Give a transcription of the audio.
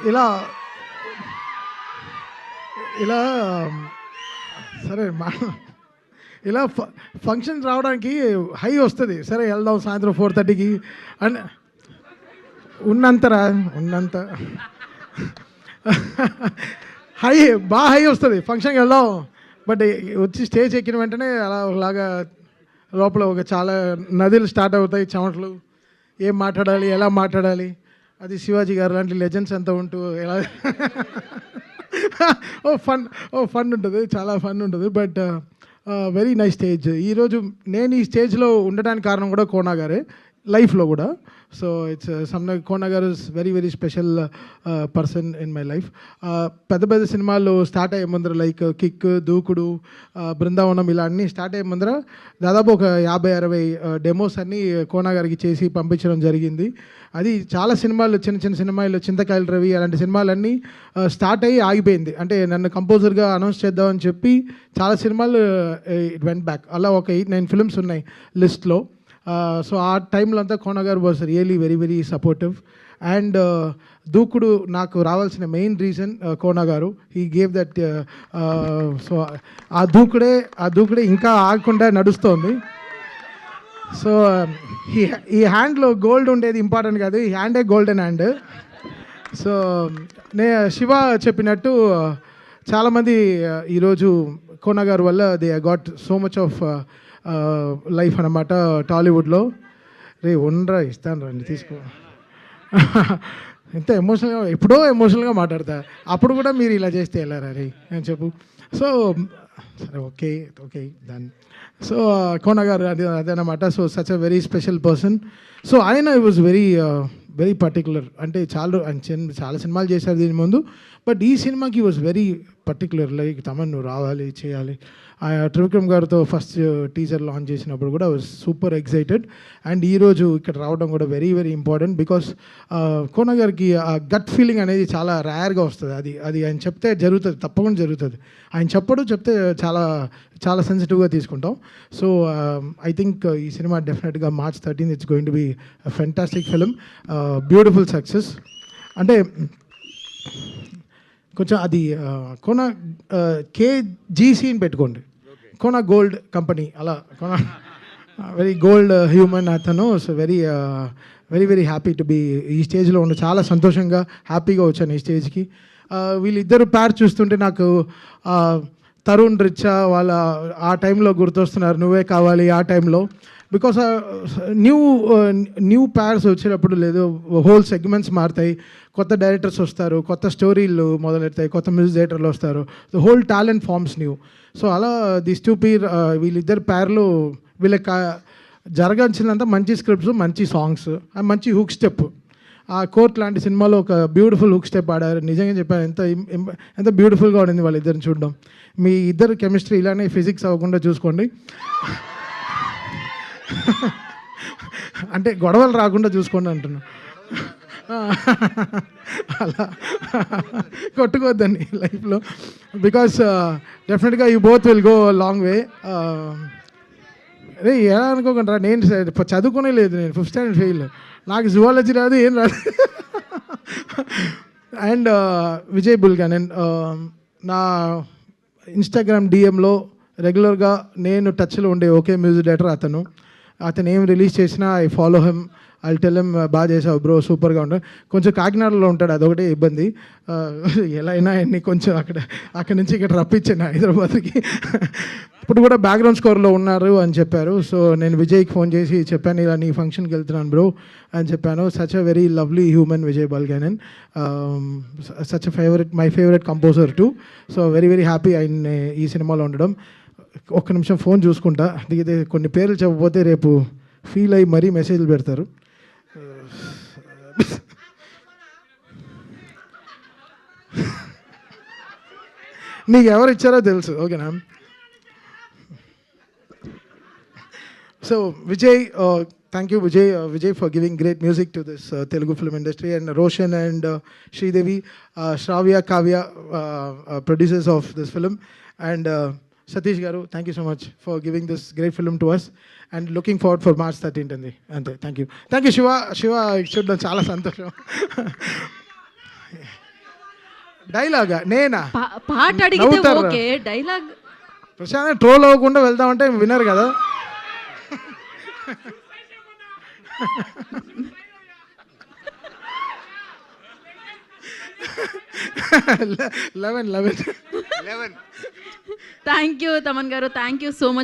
ఇలా ఇలా సరే ఇలా ఫంక్షన్ రావడానికి హై వస్తుంది, సరే వెళ్దాం సాయంత్రం 4:30కి అని ఉన్నంత హై బాగా హై వస్తుంది, ఫంక్షన్కి వెళ్దాం. బట్ వచ్చి స్టేజ్ ఎక్కిన వెంటనే అలాగా లోపల ఒక చాలా నదులు స్టార్ట్ అవుతాయి, చెమటలు, ఏం మాట్లాడాలి, ఎలా మాట్లాడాలి, అది శివాజీ గారు లాంటి లెజెండ్స్ అంతా ఉంటూ ఎలా ఫన్ ఉంటుంది, చాలా ఫన్ ఉంటుంది. But very nice stage. ఈరోజు నేను ఈ స్టేజ్లో ఉండడానికి కారణం కూడా కోనా గారే, లైఫ్లో కూడా. సో ఇట్స్ కోనా గారు is very very special person in my life. పెద్ద పెద్ద సినిమాలు స్టార్ట్ అయ్యే ముందర లైక్ కిక్, దూకుడు, బృందావనం ఇలా అన్నీ స్టార్ట్ అయ్యే ముందర దాదాపు ఒక 50-60 డెమోస్ అన్నీ కోనా గారికి చేసి పంపించడం జరిగింది. అది చాలా సినిమాలు, చిన్న చిన్న సినిమాలు, చింతకాయల రవి అలాంటి సినిమాలన్నీ స్టార్ట్ అయ్యి ఆగిపోయింది. అంటే నన్ను కంపోజర్గా అనౌన్స్ చేద్దామని చెప్పి చాలా సినిమాలు ఇట్ వెంట్ బ్యాక్. అలా ఒక 8-9 ఫిల్మ్స్ ఉన్నాయి లిస్ట్లో. సో ఆ టైంలో అంతా కోనా గారు was really very very supportive. And దూకుడు నాకు రావాల్సిన మెయిన్ రీజన్ కోనా గారు. He gave that. సో ఆ దూకుడే ఇంకా ఆగకుండా నడుస్తోంది. సో ఈ హ్యాండ్లో గోల్డ్ ఉండేది ఇంపార్టెంట్ కాదు, ఈ హ్యాండే గోల్డెన్ హ్యాండ్. సో శివ చెప్పినట్టు చాలామంది ఈరోజు కోనా గారు వల్ల they got so much of life అన్నమాట టాలీవుడ్లో. ఉండరా ఇస్తాను రండి తీసుకో. ఎంత ఎమోషనల్గా, ఎప్పుడో ఎమోషనల్గా మాట్లాడతా, అప్పుడు కూడా మీరు ఇలా చేస్తే వెళ్ళారా రే అని చెప్పు. సో సరే ఓకే దాన్ని. సో కోనా గారు అదనమాట. So such a very special person. So ఆయన వాజ్ వెరీ పర్టికులర్. అంటే చాలా సినిమాలు చేశారు దీని ముందు, బట్ ఈ సినిమాకి was very particular. Like Thaman నువ్వు రావాలి, చేయాలి. త్రివిక్రమ్ గారితో ఫస్ట్ టీజర్ లాంచ్ చేసినప్పుడు కూడా వాజ్ సూపర్ ఎక్సైటెడ్. అండ్ ఈరోజు ఇక్కడ రావడం కూడా very very important. Because Kona గారికి ఆ గట్ ఫీలింగ్ అనేది చాలా రేర్గా వస్తుంది. అది ఆయన చెప్తే జరుగుతుంది, తప్పకుండా జరుగుతుంది. ఆయన చెప్తే చాలా చాలా సెన్సిటివ్గా తీసుకుంటాం. సో ఐ థింక్ ఈ సినిమా డెఫినెట్గా March 13 it's going to be fantastic film, beautiful success. అంటే కొంచెం అది కోనా KGCని పెట్టుకోండి, కోనా గోల్డ్ కంపెనీ, అలా కోనా వెరీ గోల్డ్ హ్యూమన్ అతను. So very very happy to be ఈ స్టేజ్లో ఉండి, చాలా సంతోషంగా హ్యాపీగా వచ్చాను ఈ స్టేజ్కి. వీళ్ళిద్దరు పేరు చూస్తుంటే నాకు తరుణ్ రిచా వాళ్ళ ఆ టైంలో గుర్తొస్తున్నారు, నువ్వే కావాలి ఆ టైంలో. బికాస్ న్యూ ప్యార్స్ వచ్చేటప్పుడు లేదు, హోల్ సెగ్మెంట్స్ మారుతాయి, కొత్త డైరెక్టర్స్ వస్తారు, కొత్త స్టోరీలు మొదలెడతాయి, కొత్త మ్యూజిక్ డైరెక్టర్లు వస్తారు, the whole talent forms new. So అలా దిస్ టూ పీర్ వీళ్ళిద్దరు ప్యార్లు వీళ్ళకి జరగాల్సినంత మంచి స్క్రిప్ట్స్, మంచి సాంగ్స్, మంచి హుక్ స్టెప్. ఆ కోర్ట్ లాంటి సినిమాలో ఒక బ్యూటిఫుల్ హుక్ స్టెప్ ఆడారు. నిజంగా చెప్పాను, ఎంత బ్యూటిఫుల్గా ఉండింది వాళ్ళిద్దరిని చూడడం. మీ ఇద్దరు కెమిస్ట్రీ ఇలానే ఫిజిక్స్ అవ్వకుండా చూసుకోండి, అంటే గొడవలు రాకుండా చూసుకోండి అంటున్నాను. అలా కొట్టుకోవద్దండి లైఫ్లో. బికాస్ డెఫినెట్గా you both will go long way. అరే ఎలా అనుకోకుండా, నేను చదువుకునే లేదు, నేను 5th స్టాండర్డ్ ఫెయిల్, నాకు జువాలజీ రాదు, ఏం రాదు. అండ్ విజయ్ బుల్గానన్ నా ఇన్స్టాగ్రామ్ డిఎంలో రెగ్యులర్గా నేను టచ్లో ఉండే ఒకే మ్యూజిక్ డైరెక్టర్ అతను ఏం రిలీజ్ చేసినా I follow him, I tell him బాగా చేసావు బ్రో, సూపర్గా ఉంటాడు. కొంచెం కాకినాడలో ఉంటాడు, అదొకటే ఇబ్బంది. ఎలా అయినా అన్ని కొంచెం అక్కడి నుంచి ఇక్కడ రప్పించాను హైదరాబాద్కి. ఇప్పుడు కూడా బ్యాక్గ్రౌండ్ స్కోర్లో ఉన్నారు అని చెప్పారు. సో నేను విజయ్కి ఫోన్ చేసి చెప్పాను, ఇలా నీ ఫంక్షన్కి వెళ్తున్నాను బ్రో అని చెప్పాను. Such a very lovely human Vijay Bulganin, such a my favourite composer too. So very very happy ఆయన ఈ సినిమాలో ఉండడం. ఒక్క నిమిషం ఫోన్ చూసుకుంటా, దిగితే కొన్ని పేర్లు చెప్పకపోతే రేపు ఫీల్ అయ్యి మరీ మెసేజ్లు పెడతారు. నీకు ఎవరు ఇచ్చారో తెలుసు, ఓకేనా? So Vijay, thank you Vijay for giving great music to this Telugu film industry, and Roshan and Sridevi, Shravya, Kavya, producers of this film, and Satish గారు, thank you so much for giving this great film to us and looking forward for March 13th అండి. అంతే, thank you Shiva. చూడడం చాలా సంతోషం. డైలాగా నేనా పాట అడిగితే okay, dialogue Prashanth troll అవ్వకుండా వెళ్దామంటే వినరు కదా. 11. థ్యాంక్ యూ తమన్ గారు, థ్యాంక్ యూ సో మచ్.